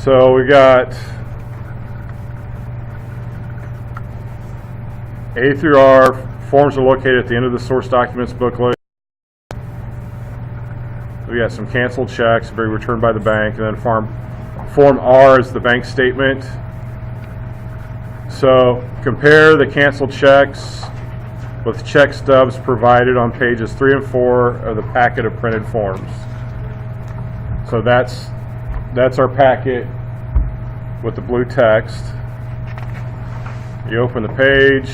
So we got A through R. Forms are located at the end of the source documents booklet. We got some canceled checks to be returned by the bank, and then Form R is the bank statement. So compare the canceled checks with check stubs provided on pages 3 and 4 of the packet of printed forms. So that's our packet with the blue text. You open the page.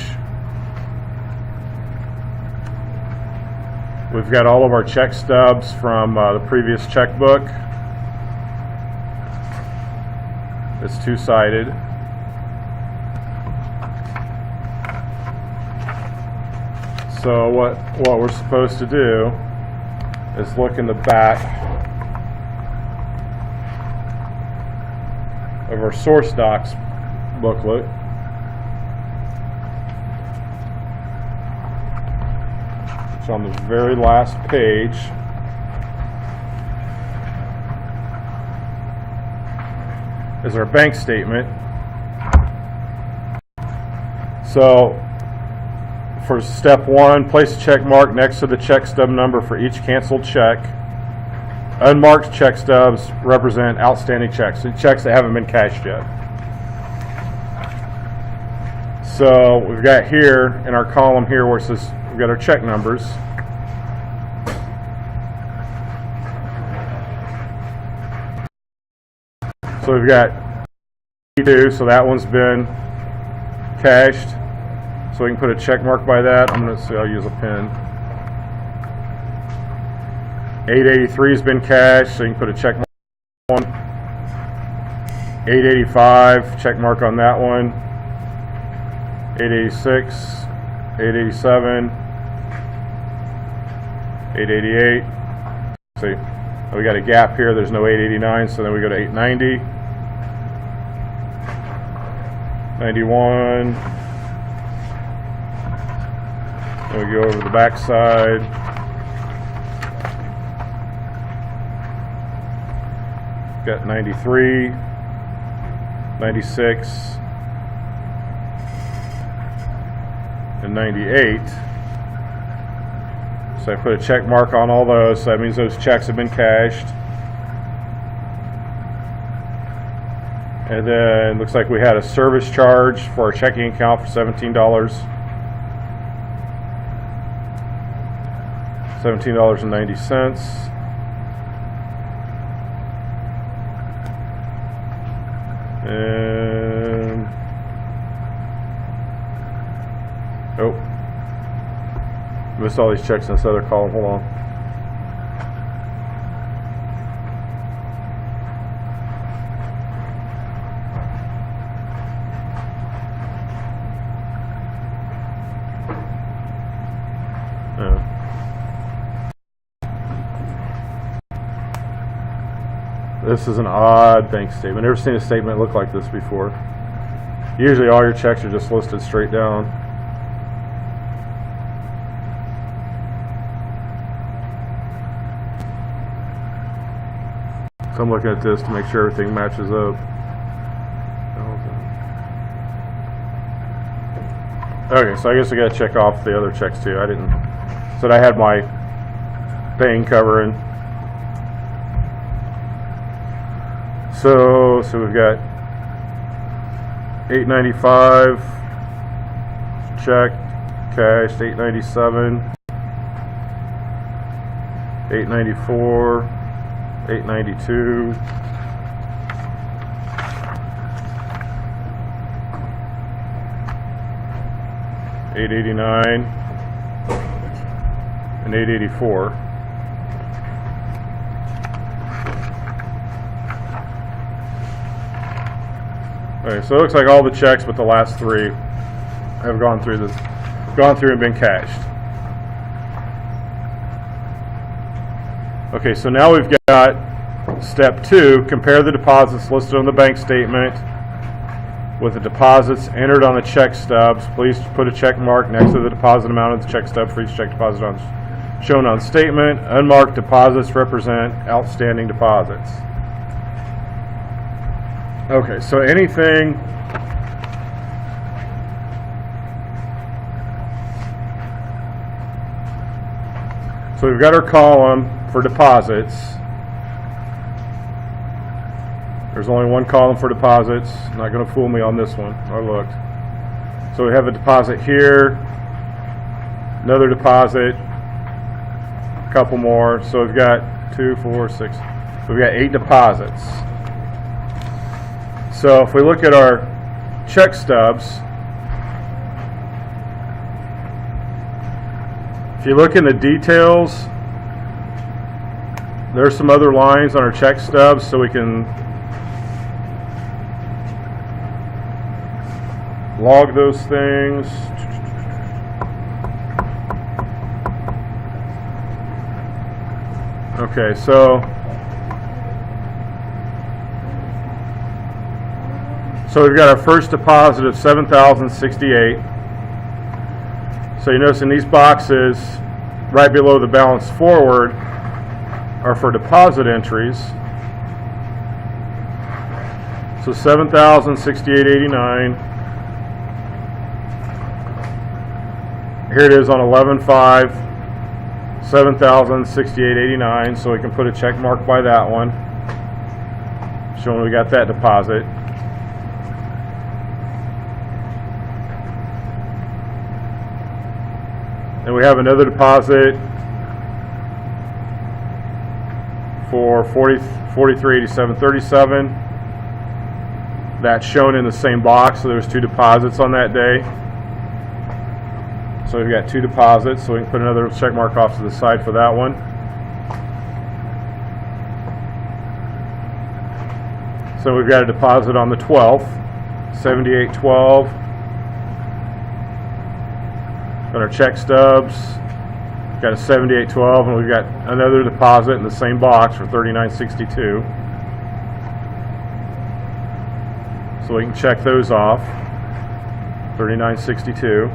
We've got all of our check stubs from the previous checkbook. It's two-sided. So what we're supposed to do is look in the back of our source docs booklet. It's on the very last page. Is our bank statement. So for step 1, place a check mark next to the check stub number for each canceled check. Unmarked check stubs represent outstanding checks, so checks that haven't been cashed yet. So we've got here in our column here where it says we've got our check numbers. So we've got 2, so that one's been cashed. So we can put a check mark by that. I'll use a pen. 883 has been cashed, so you can put a check mark on 885, check mark on that one. 886, 887, 888. See, we got a gap here. There's no 889, so then we go to 890, 91. Then we go over the back side. Got 93, 96, and 98. So I put a check mark on all those, so that means those checks have been cashed. And then looks like we had a service charge for our checking account for $17. $17.90. And missed all these checks in this other column. Hold on. This is an odd bank statement. Never seen a statement look like this before. Usually all your checks are just listed straight down. So I'm looking at this to make sure everything matches up. Okay, so I guess I gotta check off the other checks too. I didn't. So I had my paying cover in. So we've got 895 check, cashed, 897, 894, 892, 889, and 884. Okay, so it looks like all the checks but the last 3 have gone through and been cashed. Okay, so now we've got step 2, compare the deposits listed on the bank statement with the deposits entered on the check stubs. Please put a check mark next to the deposit amount of the check stub for each check deposit shown on statement. Unmarked deposits represent outstanding deposits. Okay, so anything so we've got our column for deposits. There's only one column for deposits. Not going to fool me on this one. I looked. So we have a deposit here, another deposit, a couple more. So we've got 2, 4, 6. We've got 8 deposits. So if we look at our check stubs, if you look in the details, there's some other lines on our check stubs, so we can log those things. Okay, so we've got our first deposit of $7,068. So you notice in these boxes, right below the balance forward, are for deposit entries. So $7,068.89. Here it is on 11/5, $7,068.89. So we can put a check mark by that one, showing we got that deposit. And we have another deposit for $43.87.37. That's shown in the same box, so there's 2 deposits on that day. So we've got 2 deposits, so we can put another check mark off to the side for that one. So we've got a deposit on the 12th, $78.12. Got our check stubs, got a $78.12, and we've got another deposit in the same box for $39.62. So we can check those off, $39.62.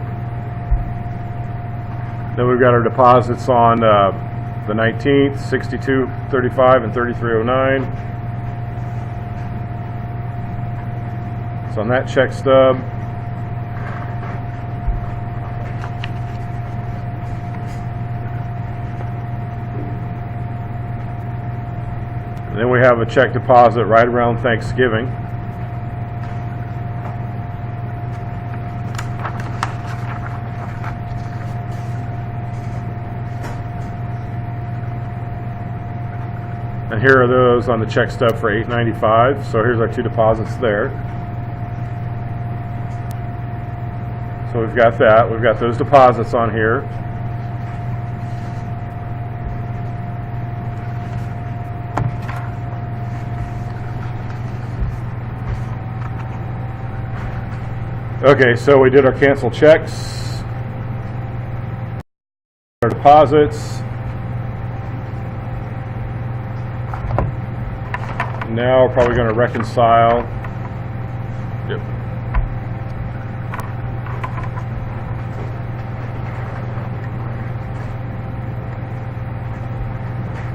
Then we've got our deposits on the 19th, $62.35 and $33.09. So on that check stub, then we have a check deposit right around Thanksgiving. And here are those on the check stub for $8.95. So here's our 2 deposits there. So we've got that. We've got those deposits on here. Okay, so we did our cancel checks, our deposits. Now we're probably going to reconcile. Yep.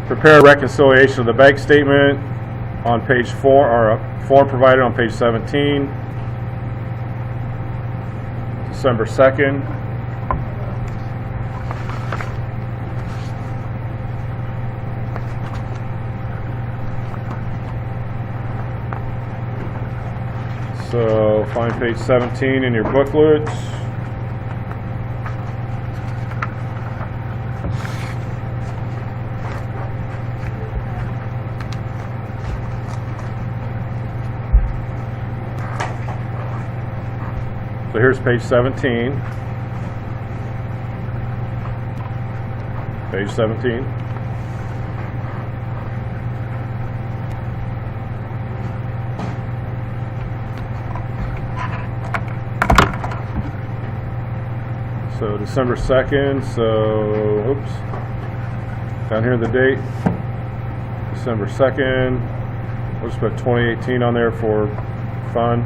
Prepare a reconciliation of the bank statement on page 4, or a form provided on page 17. December 2nd. So find page 17 in your booklet. So here's page 17. Page 17. So December 2nd, so, oops, down here the date, December 2nd, we'll just put 2018 on there for fun.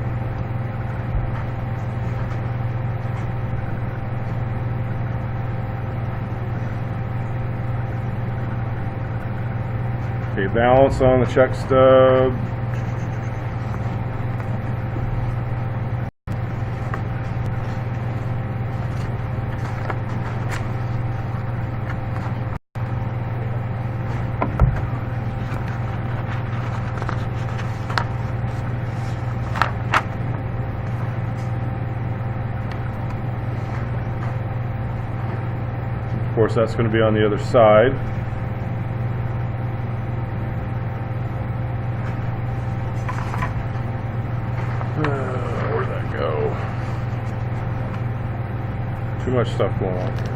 Okay, balance on the check stub, course, that's going to be on the other side. Where'd that go? Too much stuff going on here.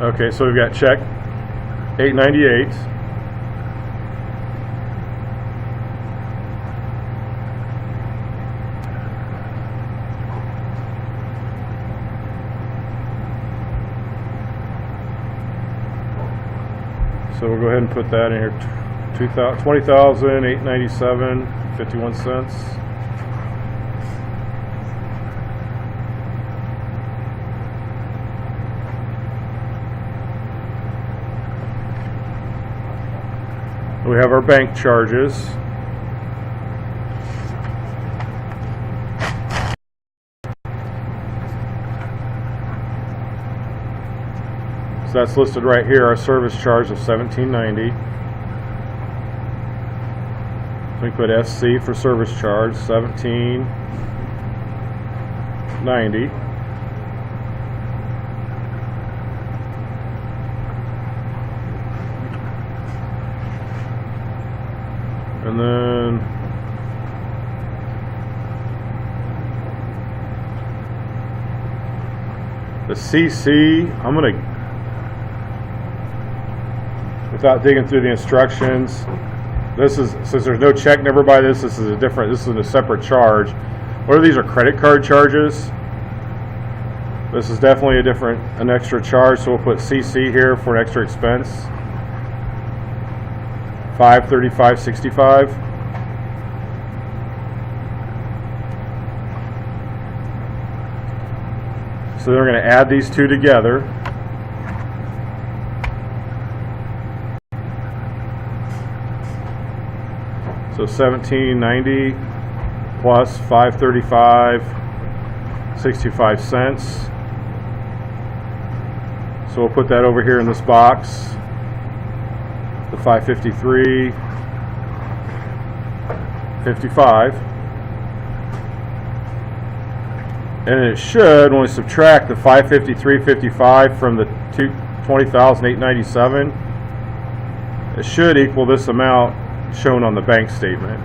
Okay, so we've got check 898. So we'll go ahead and put that in here. $20,897.51. We have our bank charges. So that's listed right here, our service charge of $17.90. We put SC for service charge, $17.90. And then the CC, I'm going to, without digging through the instructions, this is, since there's no check number by this, this is a separate charge. What are these? Are credit card charges? This is definitely an extra charge, so we'll put CC here for an extra expense. $535.65. So they're going to add these two together. So $17.90 plus $535.65. So we'll put that over here in this box. The $553.55, and it should, when we subtract the $553.55 from the $20,897, it should equal this amount shown on the bank statement.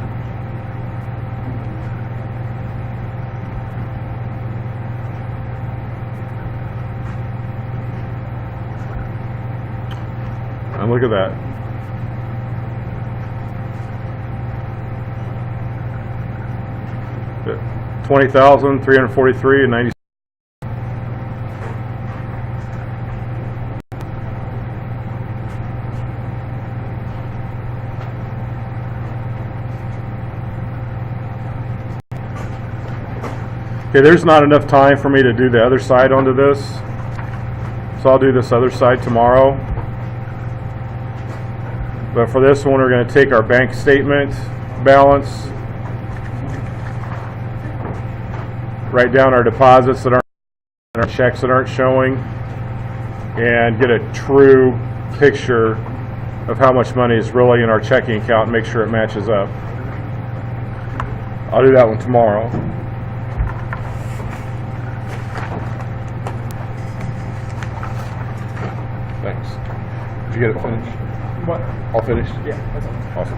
And look at that. $20,343.90. Okay, there's not enough time for me to do the other side onto this, so I'll do this other side tomorrow. But for this one, we're going to take our bank statement balance, write down our deposits that aren't, and our checks that aren't showing, and get a true picture of how much money is really in our checking account and make sure it matches up. I'll do that one tomorrow. Thanks. Did you get it finished? What? All finished? Yeah, that's all. Awesome.